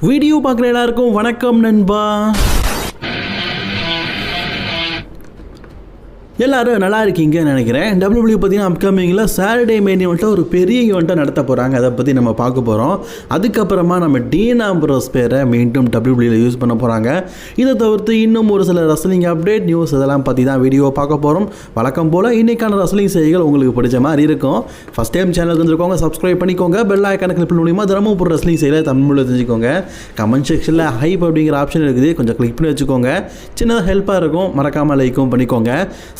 Video பார்க்குற எல்லாருக்கும் வணக்கம் நண்பா. எல்லோரும் நல்லா இருக்கீங்கன்னு நினைக்கிறேன். WWE பார்த்தீங்கன்னா அப்கமிங்கில் சாட்டர்டே மெயின் ஈவெண்ட்டாக ஒரு பெரிய ஈவெண்ட்டாக நடத்த போகிறாங்க. அதை பற்றி நம்ம பார்க்க போகிறோம். அதுக்கப்புறமா நம்ம டீன் ஆம்ப்ரோஸ் பேரை மீண்டும் WWEயில் யூஸ் பண்ண போகிறாங்க. இதை தவிர்த்து இன்னும் ஒரு சில ரெஸ்லிங் அப்டேட் நியூஸ் இதெல்லாம் பற்றி தான் வீடியோ பார்க்க போகிறோம். வழக்கம் போல் இன்றைக்கான ரெஸ்லிங் செய்திகள் உங்களுக்கு பிடிச்ச மாதிரி இருக்கும். ஃபஸ்ட் டைம் சேனலுக்கு வந்துருக்கோங்க, சப்ஸ்கிரைப் பண்ணிக்கோங்க. பெல் ஐக்கான கிளிக் மூலிமா தினமும் ஒரு ரெஸ்லிங் செய்திகளை தமிழில் தெரிஞ்சுக்கோங்க. கமெண்ட் செக்ஷனில் ஹைப் அப்படிங்கிற ஆப்ஷன் இருக்குது, கொஞ்சம் கிளிக் பண்ணி வச்சுக்கோங்க. சின்னதாக ஹெல்ப்பாக இருக்கும். மறக்காமல் லைக்கும் பண்ணிக்கோங்க.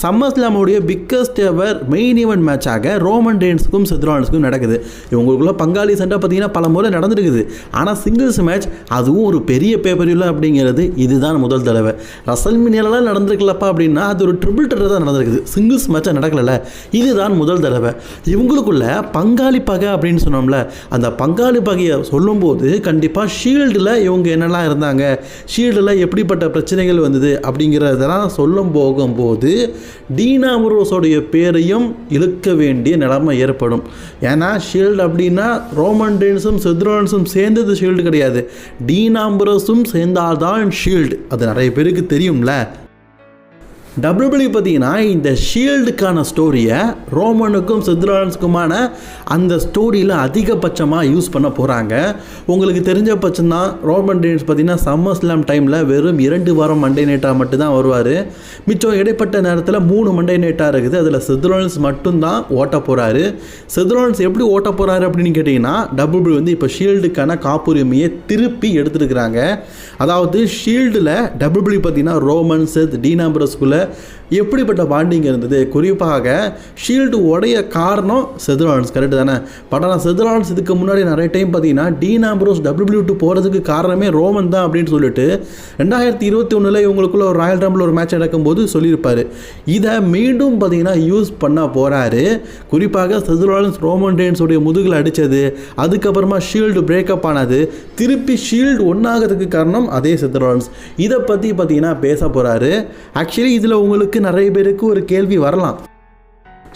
சம்மர்ஸ்லாமுடைய பிக்கஸ்ட் எவர் மெயின் ஈவெண்ட் மேட்சாக ரோமன் ரெயின்ஸுக்கும் செத் ராலின்ஸுக்கும் நடக்குது. இவங்களுக்குள்ள பங்காளி சண்டை பார்த்தீங்கன்னா பல முறை நடந்துருக்குது. ஆனால் சிங்கிள்ஸ் மேட்ச், அதுவும் ஒரு பெரிய பேப்பரில் அப்படிங்கிறது இதுதான் முதல் தடவை. ரசல்மேனியாலாம் நடந்திருக்கலப்பா அப்படின்னா அது ஒரு ட்ரிபிள் த்ரெட் தான் நடந்திருக்குது. சிங்கிள்ஸ் மேட்சாக நடக்கல, இதுதான் முதல் தடவை. இவங்களுக்குள்ள பங்காளி பகை அப்படின்னு சொன்னோம்ல, அந்த பங்காளி பகையை சொல்லும்போது கண்டிப்பாக ஷீல்டில் இவங்க என்னெல்லாம் இருந்தாங்க, ஷீல்டில் எப்படிப்பட்ட பிரச்சனைகள் வந்தது அப்படிங்கிறதெல்லாம் சொல்லும் போகும்போது டீன் ஆம்ப்ரோஸோடைய பேரையும் இழுக்க வேண்டிய நிலைமை ஏற்படும். ஏன்னா ஷீல்டு அப்படின்னா ரோமன் ரெயின்ஸும் செத் ராலின்ஸும் சேர்ந்தது ஷீல்டு கிடையாது, டீன் ஆம்ப்ரோஸும் சேர்ந்தால்தான் ஷீல்டு. அது நிறைய பேருக்கு தெரியும்ல. WWE பார்த்தீங்கன்னா இந்த ஷீல்டுக்கான ஸ்டோரியை ரோமனுக்கும் செத் ராலின்ஸுக்குமான அந்த ஸ்டோரியில் அதிகபட்சமாக யூஸ் பண்ண போகிறாங்க. உங்களுக்கு தெரிஞ்ச பட்சம்தான் ரோமன் ரெயின்ஸ் பார்த்தீங்கன்னா சம்மர் ஸ்லாம் டைமில் வெறும் 2 வாரம் மண்டே நைட்டாக மட்டும்தான் வருவார். மிச்சம் இடைப்பட்ட நேரத்தில் 3 மண்டே நைட்டாக இருக்குது. அதில் செத் ராலின்ஸ் மட்டும்தான் ஓட்ட போகிறாரு. செத் ராலின்ஸ் எப்படி ஓட்ட போகிறாரு அப்படின்னு கேட்டிங்கன்னா, WWE வந்து இப்போ ஷீல்டுக்கான காப்புரிமையை திருப்பி எடுத்துருக்குறாங்க. அதாவது ஷீல்டில் WWE பார்த்தீங்கன்னா ரோமன், செத், டீன் ஆம்ப்ரோஸ்குள்ளே எப்படிப்பட்ட பாண்டிங் இருந்தது. குறிப்பாக ஷீல்டு உடைய காரணம் செத் ராலின்ஸ், கரெக்டு தானே? பட் ஆனால் செத் ராலின்ஸ் இதுக்கு முன்னாடி நிறைய டைம் பார்த்தீங்கன்னா டீன் ஆம்ப்ரோஸ் WWE விட்டு போகிறதுக்கு காரணமே ரோமன் தான் அப்படின்னு சொல்லிட்டு 2021 இவங்களுக்குள்ள ஒரு ராயல் ரம்பிள் ஒரு மேட்ச் நடக்கும்போது சொல்லியிருப்பார். இதை மீண்டும் பார்த்தீங்கன்னா யூஸ் பண்ண போகிறாரு. குறிப்பாக செத் ராலின்ஸ் ரோமன் ரெயின்ஸோடைய முதுகில் அடித்தது, அதுக்கப்புறமா ஷீல்டு பிரேக்கப் ஆனது, திருப்பி ஷீல்டு ஒன்றாகிறதுக்கு காரணம் அதே செத் ராலின்ஸ். இதை பற்றி பார்த்தீங்கன்னா பேச போகிறாரு. ஆக்சுவலி இதில் உங்களுக்கு நிறைய பேருக்கு ஒரு கேள்வி வரலாம்.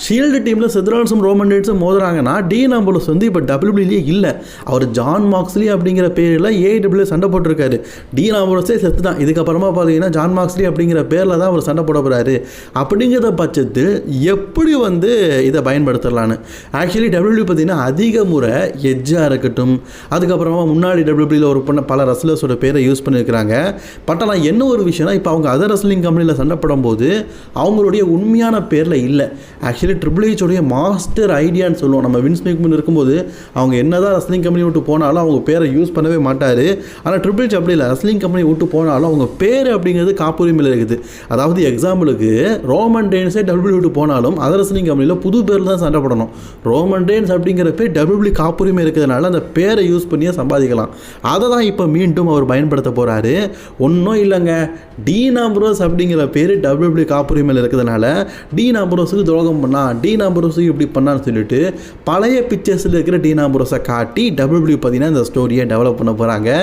ஷீல்டு டீமில் செத் ராலின்ஸும் ரோமன் ரெயின்ஸும் மோதுறாங்கன்னா டீன் ஆம்ப்ரோஸ் வந்து இப்போ WWEலேயே இல்லை. அவர் ஜான் மாக்ஸ்லி அப்படிங்கிற பேரில் AEW சண்டை போட்டிருக்காரு. டீன் ஆம்ப்ரோஸே செத்து தான். இதுக்கப்புறமா பார்த்தீங்கன்னா ஜான் மாக்ஸ்லி அப்படிங்கிற பேரில் தான் அவர் சண்டை போட போகிறாரு. அப்படிங்கிற பட்சத்தில் எப்படி வந்து இதை பயன்படுத்தலான்னு ஆக்சுவலி WWE பார்த்தீங்கன்னா அதிக முறை எட்ஜாக இருக்கட்டும், அதுக்கப்புறமா முன்னாடி WWEயில் ஒரு பண்ண பல ரெஸ்லர்ஸோட பேரை யூஸ் பண்ணியிருக்கிறாங்க. பட் ஆனால் என்ன ஒரு விஷயம்னா, இப்போ அவங்க அதர் ரெஸ்லிங் கம்பெனியில் சண்டை போடும்போது அவங்களுடைய உண்மையான பேரில் இல்லை. ஆக்சுவலி ட்ரிபிள் H உடைய மாஸ்டர் ஐடியான்னு சொல்லுவோம். நம்ம வின்ஸ் மேக்மேன் இருக்கும்போது அவங்க என்னதான் ரெஸ்லிங் கம்பெனி விட்டு போனாலும் அவங்க பேரை யூஸ் பண்ணவே மாட்டார். ஆனால் ட்ரிபிள் H அப்படி இல்லை, ரெஸ்லிங் கம்பெனி விட்டு போனாலும் அவங்க பேர் அப்படிங்கிறது காப்புரிமையில் இருக்குது. அதாவது எக்ஸாம்பிளுக்கு ரோமன் ரெயின்ஸே WWE விட்டு போனாலும் அதர் ரெஸ்லிங் கம்பெனியில் புது பேரில் தான் சண்டை போடணும். ரோமன் ரெயின்ஸ் அப்படிங்கிற பேர் WWE காப்புரிமை இருக்கிறதுனால அந்த பேரை யூஸ் பண்ணியே சம்பாதிக்கலாம். அதை தான் இப்போ மீண்டும் அவர் பயன்படுத்த போகிறாரு. ஒன்றும் இல்லைங்க, டீன் ஆம்ப்ரோஸ் அப்படிங்கிற பேர் WWE காப்புரிமையில் இருக்கிறதுனால டீன் ஆம்ப்ரோஸுக்கு துரோகம் பண்ணா, டீன் ஆம்ப்ரோஸுக்கு இப்படி பண்ணான்னு சொல்லிட்டு பழைய பிக்சர்ஸில் இருக்கிற டீன் ஆம்ப்ரோஸை காட்டி WWE பார்த்தீங்கன்னா இந்த ஸ்டோரியை டெவலப் பண்ண போகிறாங்க.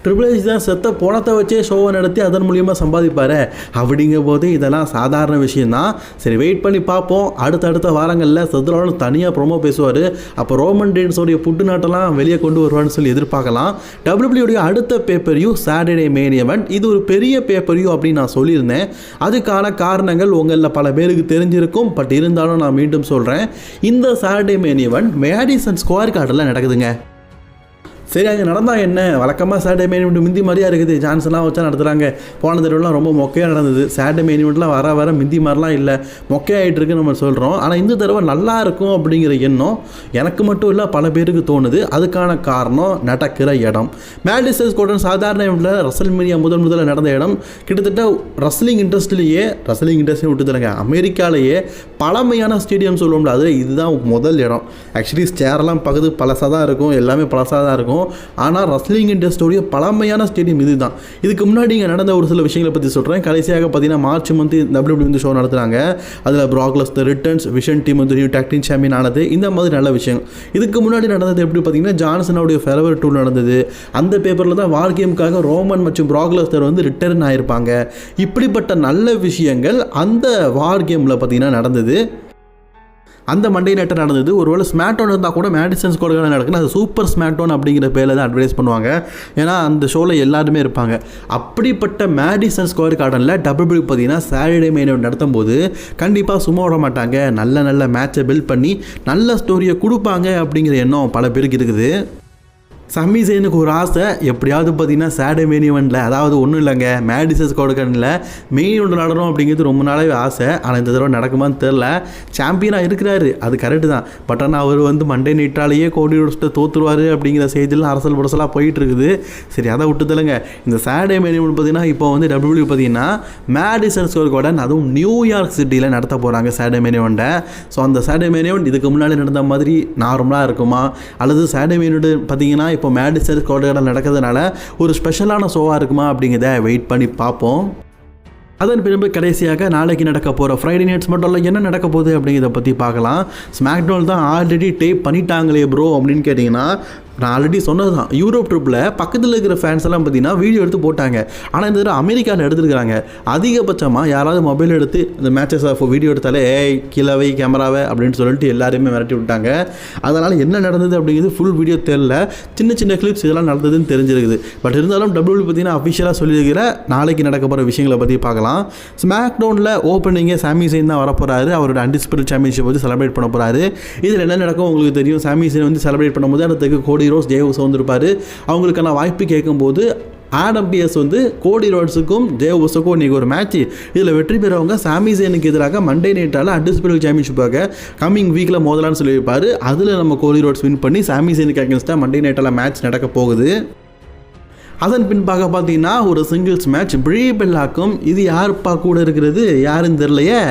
ட்ரிபிள் H தான் செத்த பணத்தை வச்சே ஷோவை நடத்தி அதன் மூலியமாக சம்பாதிப்பார். அப்படிங்கும் போது இதெல்லாம் சாதாரண விஷயந்தான். சரி, வெயிட் பண்ணி பார்ப்போம். அடுத்த வாரங்களில் செத் ராலின்ஸ் தனியாக ப்ரோமோ பேசுவார். அப்போ ரோமன் ரெயின்ஸோடைய புட்டு நாட்டெல்லாம் வெளியே கொண்டு வருவான்னு சொல்லி எதிர்பார்க்கலாம். WWE அடுத்த பேப்பர்யூ சாட்டர்டே மெயின் ஈவெண்ட், இது ஒரு பெரிய பேப்பர்யூ அப்படின்னு நான் சொல்லியிருந்தேன். அதுக்கான காரணங்கள் உங்களில் பல பேருக்கு தெரிஞ்சிருக்கும். பட் இருந்தாலும் நான் மீண்டும் சொல்கிறேன், இந்த Saturday main event Madison Square கார்டில் நடக்குதுங்க. சரி, அங்கே நடந்தால் என்ன, வழக்கமாக சாட்டர்டே மெயின் ஈவெண்ட் மிந்தி மாதிரியாக இருக்குது. சான்ஸ்லாம் வச்சா நடத்துகிறாங்க. போன தடவைலாம் ரொம்ப மொக்கையாக நடந்தது. சாட்டர்டே மெயின் ஈவெண்ட்லாம் வர மிந்தி மாதிரிலாம் இல்லை, மொக்கையாகிட்டு இருக்குன்னு நம்ம சொல்கிறோம். ஆனால் இந்த தடவை நல்லா இருக்கும் அப்படிங்கிற எண்ணம் எனக்கு மட்டும் இல்லை, பல பேருக்கு தோணுது. அதுக்கான காரணம் நடக்கிற இடம். மேடிசன் ஸ்கொயர் கார்டன் சாதாரண ஈவெண்ட்டில் ரெஸ்ல்மேனியா முதல்ல நடந்த இடம். கிட்டத்தட்ட ரெஸ்லிங் இண்டஸ்ட்ரியிலேயே விட்டு தரங்க அமெரிக்காலேயே பழமையான ஸ்டேடியம் சொல்லுவோம்ல, அது இதுதான் முதல் இடம். ஆக்சுவலி சேரெல்லாம் பகுதி பழசாக தான் இருக்கும், எல்லாமே பழசாக தான் இருக்கும். ஆனால் ரெஸ்லிங் இண்டஸ்ட்ரியோடைய பழமையான ஸ்டேடியம் இது தான். இதுக்கு முன்னாடி இங்கே நடந்த ஒரு சில விஷயங்களை பற்றி சொல்கிறேன். கடைசியாக பார்த்தீங்கன்னா மார்ச் மந்த் WWE வந்து ஷோ நடத்துகிறாங்க. அதில் Prague Lesnar returns, vision team வந்து நியூ டாக் டீம் சாம்பியன் ஆனது, இந்த மாதிரி நல்ல விஷயம். இதுக்கு முன்னாடி நடந்தது எப்படி பார்த்தீங்கன்னா, ஜான்சனுடைய ஃபெரவர் டூர் நடந்தது. அந்த பேப்பரில் தான் வார் கேமுக்காக ரோமன் மற்றும் ப்ராக் லெஸ்னர் வந்து ரிட்டர்ன் ஆகிருப்பாங்க. இப்படிப்பட்ட நல்ல விஷயங்கள் அந்த வார் கேமில் பார்த்தீங்கன்னா நடந்தது. அந்த மண்டே நைட்டை நடந்தது. ஒருவேளை ஸ்மாக்டவுன் இருந்தால் கூட மேடிசன் ஸ்கொயர் கார்டன் நடக்குன்னு அது சூப்பர் ஸ்மாக்டவுன் அப்படிங்கிற பேரில் தான் அட்வர்டைஸ் பண்ணுவாங்க. ஏன்னா அந்த ஷோவில் எல்லாருமே இருப்பாங்க. அப்படிப்பட்ட மேடிசன் ஸ்கொயர் கார்டனில் WWE பார்த்தீங்கன்னா சாட்டர்டே மெயின் இவென்ட் நடத்தும் போது கண்டிப்பாக சும்மா விட மாட்டாங்க. நல்ல நல்ல மேட்சை பில்ட் பண்ணி நல்ல ஸ்டோரியை கொடுப்பாங்க அப்படிங்கிற எண்ணம் பல பேருக்கு இருக்குது. சமி ஜெயினுக்கு ஒரு ஆசை, எப்படியாவது பார்த்தீங்கன்னா சாட்டர்டே மெயின் ஈவெண்ட்டில், அதாவது ஒன்றும் இல்லைங்க, மேடிசன் ஸ்கொயர் கார்டனில் மெயின் ஈவெண்ட் நடணும் அப்படிங்கிறது ரொம்ப நாளாகவே ஆசை. ஆனால் இந்த தடவை நடக்குமான்னு தெரில. சாம்பியனாக இருக்கிறாரு, அது கரெக்டு தான். பட் ஆனால் அவர் வந்து மண்டே நைட்டாலேயே கோடி ரோட்ஸ்ட்டை தோற்றுருவார் அப்படிங்கிற செய்திலாம் அரசல் புரசலாக போயிட்டு இருக்குது. சரி, அதை விட்டு தரங்க. இந்த சாட்டர்டே மெயின் ஈவெண்ட் பார்த்தீங்கன்னா இப்போ வந்து WWE பார்த்தீங்கன்னா மேடிசன் ஸ்கொயர் கார்டன், அதுவும் நியூயார்க் சிட்டியில் நடத்த போகிறாங்க சாட்டர்டே மெயின் ஈவெண்ட்டை. ஸோ அந்த சாட்டர்டே மெயின் ஈவெண்ட் இதுக்கு முன்னாடி நடந்த மாதிரி நார்மலாக இருக்குமா, அல்லது சாட்டர்டே மெயின் ஈவெண்ட் பார்த்தீங்கன்னா இப்போ மேடிசன் ஸ்கொயர் கார்டன் நடக்கிறதுனால ஒரு ஸ்பெஷலான ஷோவாக இருக்குமா அப்படிங்கிறத வெயிட் பண்ணி பார்ப்போம். அதன் பிறகு கடைசியாக நாளைக்கு நடக்க போகிற ஃப்ரைடே நைட்ஸ் மட்டும் இல்லை, என்ன நடக்க போகுது அப்படிங்கிறத பற்றி பார்க்கலாம். ஸ்மாக்டவுன் தான் ஆல்ரெடி டேப் பண்ணிட்டாங்களே ப்ரோ அப்படின்னு கேட்டிங்கன்னா, நான் ஆல்ரெடி சொன்னது தான். யூரோப் ட்ரிப்பில் பக்கத்தில் இருக்கிற ஃபேன்ஸ் எல்லாம் பார்த்தீங்கன்னா வீடியோ எடுத்து போட்டாங்க. ஆனால் இந்த தடவை அமெரிக்காவில் எடுத்துருக்காங்க. அதிகபட்சமாக யாராவது மொபைல் எடுத்து இந்த மேட்சஸ் வீடியோ எடுத்தாலே கீழே கேமராவை அப்படின்னு சொல்லிட்டு எல்லாருமே மிரட்டி விட்டாங்க. அதனால் என்ன நடந்தது அப்படிங்கிறது ஃபுல் வீடியோ தெரியல. சின்ன சின்ன கிளிப்ஸ் இதெல்லாம் நடந்ததுன்னு தெரிஞ்சிருக்குது. பட் இருந்தாலும் WWE பார்த்தீங்கன்னா அஃபிஷியலாக சொல்லியிருக்கிற நாளைக்கு நடக்க போகிற விஷயங்களை பற்றி பார்க்கலாம். ஸ்மாக்டவுனில் ஓப்பனிங்கே சாமி ஜெயின் தான் வரப்போகிறாரு. அவரோட அன்டிஸ்பியூட்டட் சாம்பியன்ஷிப் வந்து செலிப்ரேட் பண்ண போகிறாரு. இதில் என்ன நடக்கும் உங்களுக்கு தெரியும். சாமி ஜெயின் வந்து செலிப்ரேட் பண்ணும்போது அடுத்துக்கு கோடி ரோட்ஸ் ஜே உசோ வந்திருப்பார். அவங்களுக்கான வாய்ப்பு கேட்கும்போது ஆடம் பியர்ஸ் வந்து கோடி ரோட்ஸுக்கும் ஜே உசோக்கும் இன்றைக்கி ஒரு மேட்ச், இதில் வெற்றி பெறவங்க சாமி ஜெயினுக்கு எதிராக மண்டே நைட்டால் அன்டிஸ்பியூட்டட் சாம்பியன்ஷிப்பாக கம்மிங் வீக்கில் மோதலான்னு சொல்லியிருப்பார். அதில் நம்ம கோடி ரோட்ஸ் வின் பண்ணி சாமி ஜெயினுக்கு அகேன்ஸ்டாக மண்டே நைட்டால் மேட்ச் நடக்க போகுது. அதன் பின்பாக பார்த்தீங்கன்னா ஒரு சிங்கிள்ஸ் மேட்ச் ப்ரீ பெல்லாக்கும். இது யாருப்பா கூட இருக்கிறது, யாருன்னு தெரியலையே.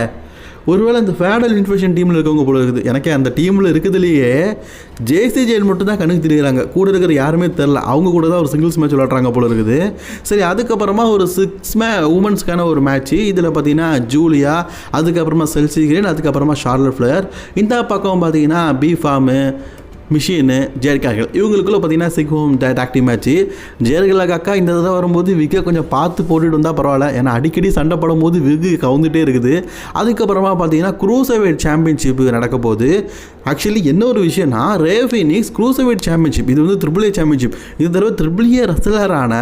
ஒருவேளை அந்த ஃபேடல் இன்ஃபெக்ஷன் டீமில் இருக்கவங்க போல இருக்குது. எனக்கு அந்த டீமில் இருக்கிறதுலையே ஜேசி ஜெயின் மட்டும் தான் கணக்கு தெரியுறாங்க. கூட இருக்கிற யாருமே தெரில. அவங்க கூட தான் ஒரு சிங்கிள்ஸ் மேட்ச் விளாட்றாங்க போல இருக்குது. சரி, அதுக்கப்புறமா ஒரு 6 உமன்ஸ்க்கான ஒரு மேட்ச்சு. இதில் பார்த்தீங்கன்னா ஜூலியா, அதுக்கப்புறமா செல்சி கிரேன், அதுக்கப்புறமா ஷார்லட் ஃப்ளேர். இந்த பக்கம் பார்த்தீங்கன்னா பீஃபார்மு, மிஷினு, ஜேர்காக்கள், இவங்களுக்குள்ள பார்த்தீங்கன்னா சிக்ஹோம் டாக்டி மேட்ச்சு. ஜேர்கலாக் அக்கா இந்த தடவை வரும்போது விக்கை கொஞ்சம் பார்த்து போட்டுட்டு வந்தால் பரவாயில்ல. ஏன்னா அடிக்கடி சண்டை படும் போது விக்கு கவுந்துகிட்டே இருக்குது. அதுக்கப்புறமா பார்த்தீங்கன்னா க்ரூசர்வெயிட் சாம்பியன்ஷிப் நடக்க போகுது. ஆக்சுவலி என்ன ஒரு விஷயம்னா, ரே ஃபீனிக்ஸ் க்ரூசர்வெயிட் சாம்பியன்ஷிப், இது வந்து AAA சாம்பியன்ஷிப். இந்த தடவை AAA ரெஸ்லரான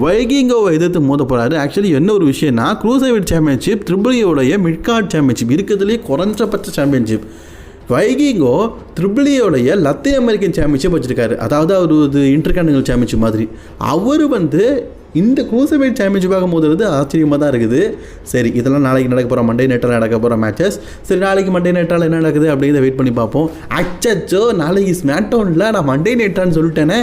வைகிங்கோவை எதிர்த்து மோத போகிறாரு. ஆக்சுவலி என்ன ஒரு விஷயம்னா, cruiserweight championship AAA mid card championship, இருக்கிறதுலேயே குறைஞ்சபட்ச சாம்பியன்ஷிப். வைகிங்கோ AAAயோடைய லத்தீன் அமெரிக்கன் சாம்பியன்ஷிப் வச்சுருக்காரு. அதாவது அவர் ஒரு இன்டர்கான்டினல் சாம்பியன்ஷிப் மாதிரி. அவர் வந்து இந்த க்ரூசர்வெயிட் சாம்பியன்ஷிப்பாக மோதுறது ஆச்சரியமாக தான் இருக்குது. சரி, இதெல்லாம் நாளைக்கு நடக்க போகிற மண்டே நைட்டால் நடக்க போகிற மேட்சஸ். சரி, நாளைக்கு மண்டே நைட்டால் என்ன நடக்குது அப்படிங்கிறத வெயிட் பண்ணி பார்ப்போம். அச்சோ, நாளைக்கு ஸ்மாக்டவுனில் நான் மண்டே நைட்டான்னு சொல்லிட்டேனே.